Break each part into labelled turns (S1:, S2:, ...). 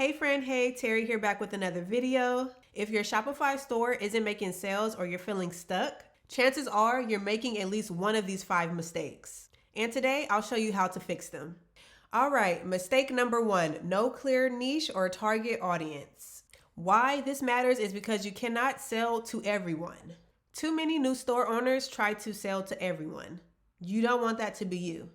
S1: Hey friend, hey, Terry here back with another video. If your Shopify store isn't making sales or you're feeling stuck, chances are you're making at least one of these 5 mistakes. And today I'll show you how to fix them. All right, mistake number 1, no clear niche or target audience. Why this matters is because you cannot sell to everyone. Too many new store owners try to sell to everyone. You don't want that to be you.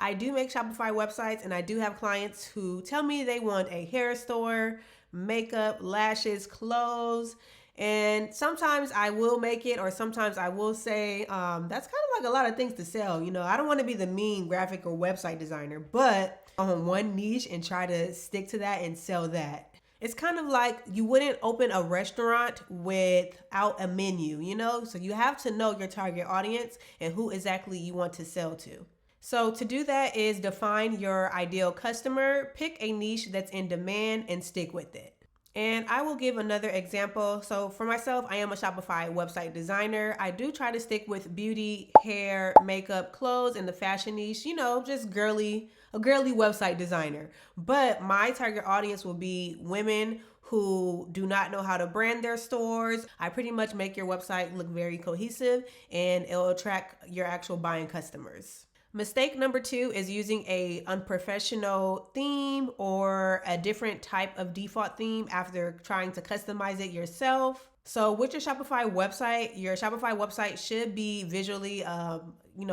S1: I do make Shopify websites and I do have clients who tell me they want a hair store, makeup, lashes, clothes, and sometimes I will make it or sometimes I will say, that's kind of like a lot of things to sell. You know, I don't want to be the mean graphic or website designer, but on one niche and try to stick to that and sell that. It's kind of like you wouldn't open a restaurant without a menu, you know? So you have to know your target audience and who exactly you want to sell to. So to do that is define your ideal customer, pick a niche that's in demand and stick with it. And I will give another example. So for myself, I am a Shopify website designer. I do try to stick with beauty, hair, makeup, clothes, and the fashion niche, you know, just a girly website designer. But my target audience will be women who do not know how to brand their stores. I pretty much make your website look very cohesive and it'll attract your actual buying customers. Mistake number 2 is using a unprofessional theme or a different type of default theme after trying to customize it yourself. So with your Shopify website should be visually,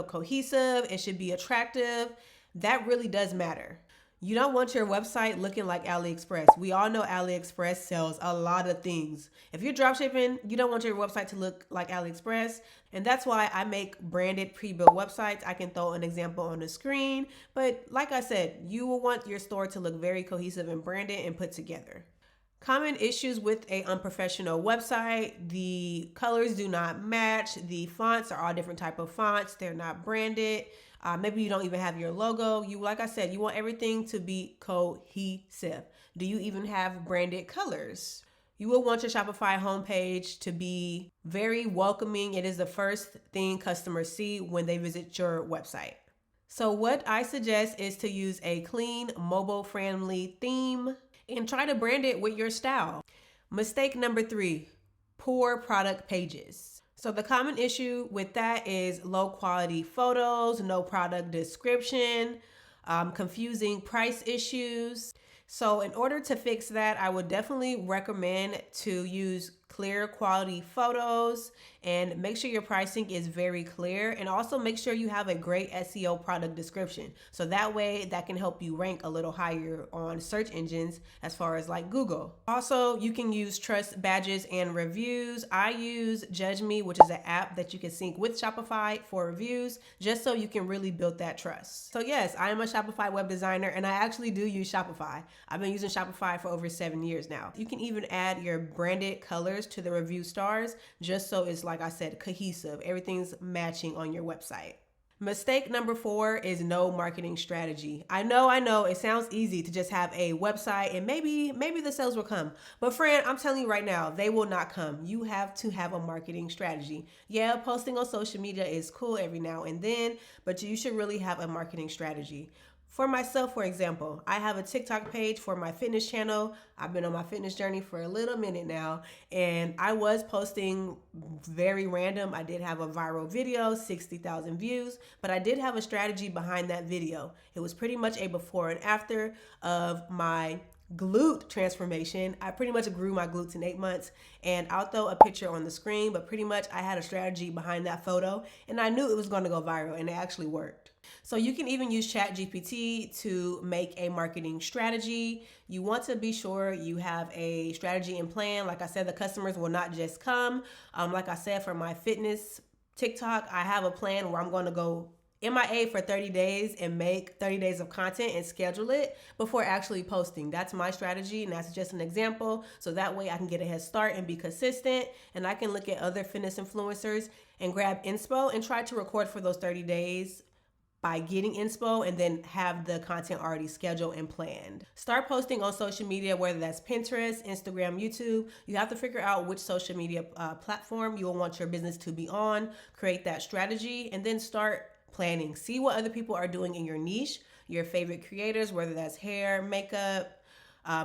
S1: cohesive. It should be attractive. That really does matter. You don't want your website looking like AliExpress. We all know AliExpress sells a lot of things. If you're dropshipping, you don't want your website to look like AliExpress. And that's why I make branded pre-built websites. I can throw an example on the screen. But like I said, you will want your store to look very cohesive and branded and put together. Common issues with a unprofessional website: the colors do not match, the fonts are all different type of fonts, they're not branded. Maybe you don't even have your logo. Like I said, you want everything to be cohesive. Do you even have branded colors? You will want your Shopify homepage to be very welcoming. It is the first thing customers see when they visit your website. So what I suggest is to use a clean, mobile-friendly theme and try to brand it with your style. Mistake number 3, poor product pages. So the common issue with that is low quality photos, no product description, confusing price issues. So in order to fix that, I would definitely recommend to use clear quality photos and make sure your pricing is very clear, and also make sure you have a great SEO product description. So that way that can help you rank a little higher on search engines as far as like Google. Also, you can use trust badges and reviews. I use Judge Me, which is an app that you can sync with Shopify for reviews, just so you can really build that trust. So yes, I am a Shopify web designer and I actually do use Shopify. I've been using Shopify for over 7 years now. You can even add your branded colors to the review stars, just so it's, like I said, cohesive. Everything's matching on your website. Mistake number 4 is no marketing strategy. I know, it sounds easy to just have a website and maybe the sales will come. But friend, I'm telling you right now, they will not come. You have to have a marketing strategy. Yeah, posting on social media is cool every now and then, but you should really have a marketing strategy. For myself, for example, I have a TikTok page for my fitness channel. I've been on my fitness journey for a little minute now, and I was posting very random. I did have a viral video, 60,000 views, but I did have a strategy behind that video. It was pretty much a before and after of my glute transformation. I pretty much grew my glutes in 8 months, and I'll throw a picture on the screen, but pretty much I had a strategy behind that photo and I knew it was going to go viral, and it actually worked. So you can even use ChatGPT to make a marketing strategy. You want to be sure you have a strategy and plan. Like I said, the customers will not just come. Like I said, for my fitness TikTok, I have a plan where I'm going to go MIA for 30 days and make 30 days of content and schedule it before actually posting. That's my strategy, and that's just an example. So that way I can get a head start and be consistent, and I can look at other fitness influencers and grab inspo and try to record for those 30 days by getting inspo, and then have the content already scheduled and planned. Start posting on social media, whether that's Pinterest, Instagram, YouTube. You have to figure out which social media platform you will want your business to be on, create that strategy, and then start planning. See what other people are doing in your niche, your favorite creators, whether that's hair, makeup,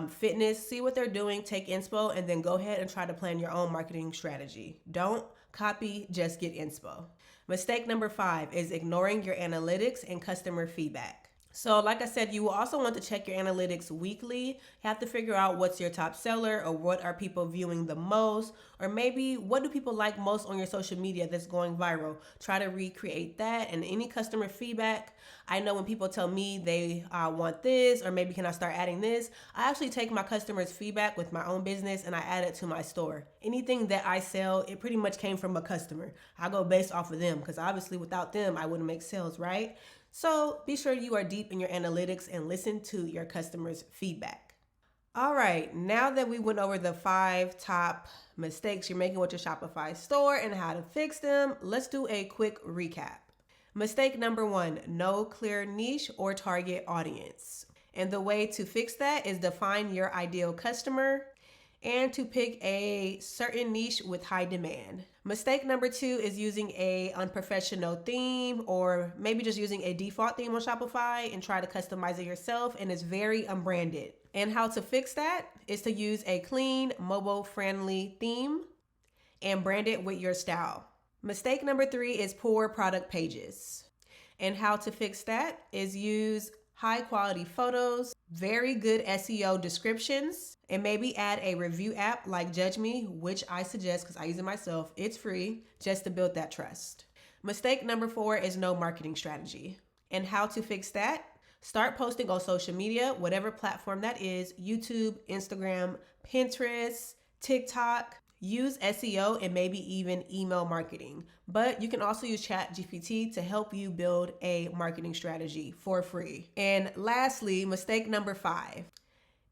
S1: fitness, see what they're doing, take inspo, and then go ahead and try to plan your own marketing strategy. Don't copy, just get inspo. Mistake number 5 is ignoring your analytics and customer feedback. So like I said, you will also want to check your analytics weekly. You have to figure out what's your top seller, or what are people viewing the most, or maybe what do people like most on your social media that's going viral. Try to recreate that. And any customer feedback, I know when people tell me they want this, or maybe can I start adding this, I actually take my customers' feedback with my own business and I add it to my store. Anything that I sell, it pretty much came from a customer. I go based off of them, because obviously without them, I wouldn't make sales, right? So be sure you are deep in your analytics and listen to your customers' feedback. All right, now that we went over the 5 top mistakes you're making with your Shopify store and how to fix them, let's do a quick recap. Mistake number 1, no clear niche or target audience. And the way to fix that is define your ideal customer and to pick a certain niche with high demand. Mistake number 2 is using a unprofessional theme, or maybe just using a default theme on Shopify and try to customize it yourself, and it's very unbranded. And how to fix that is to use a clean, mobile-friendly theme and brand it with your style. Mistake number 3 is poor product pages. And how to fix that is use high quality photos, very good SEO descriptions, and maybe add a review app like Judge Me, which I suggest because I use it myself. It's free, just to build that trust. Mistake number 4 is no marketing strategy. And how to fix that? Start posting on social media, whatever platform that is, YouTube, Instagram, Pinterest, TikTok. Use SEO and maybe even email marketing. But you can also use ChatGPT to help you build a marketing strategy for free. And lastly, mistake number 5,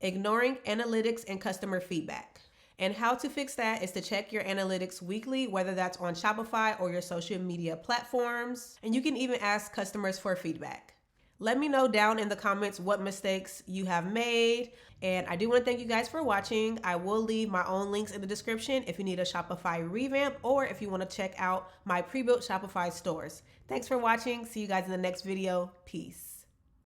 S1: ignoring analytics and customer feedback. And how to fix that is to check your analytics weekly, whether that's on Shopify or your social media platforms. And you can even ask customers for feedback. Let me know down in the comments what mistakes you have made. And I do want to thank you guys for watching. I will leave my own links in the description if you need a Shopify revamp, or if you want to check out my pre-built Shopify stores. Thanks for watching. See you guys in the next video. Peace.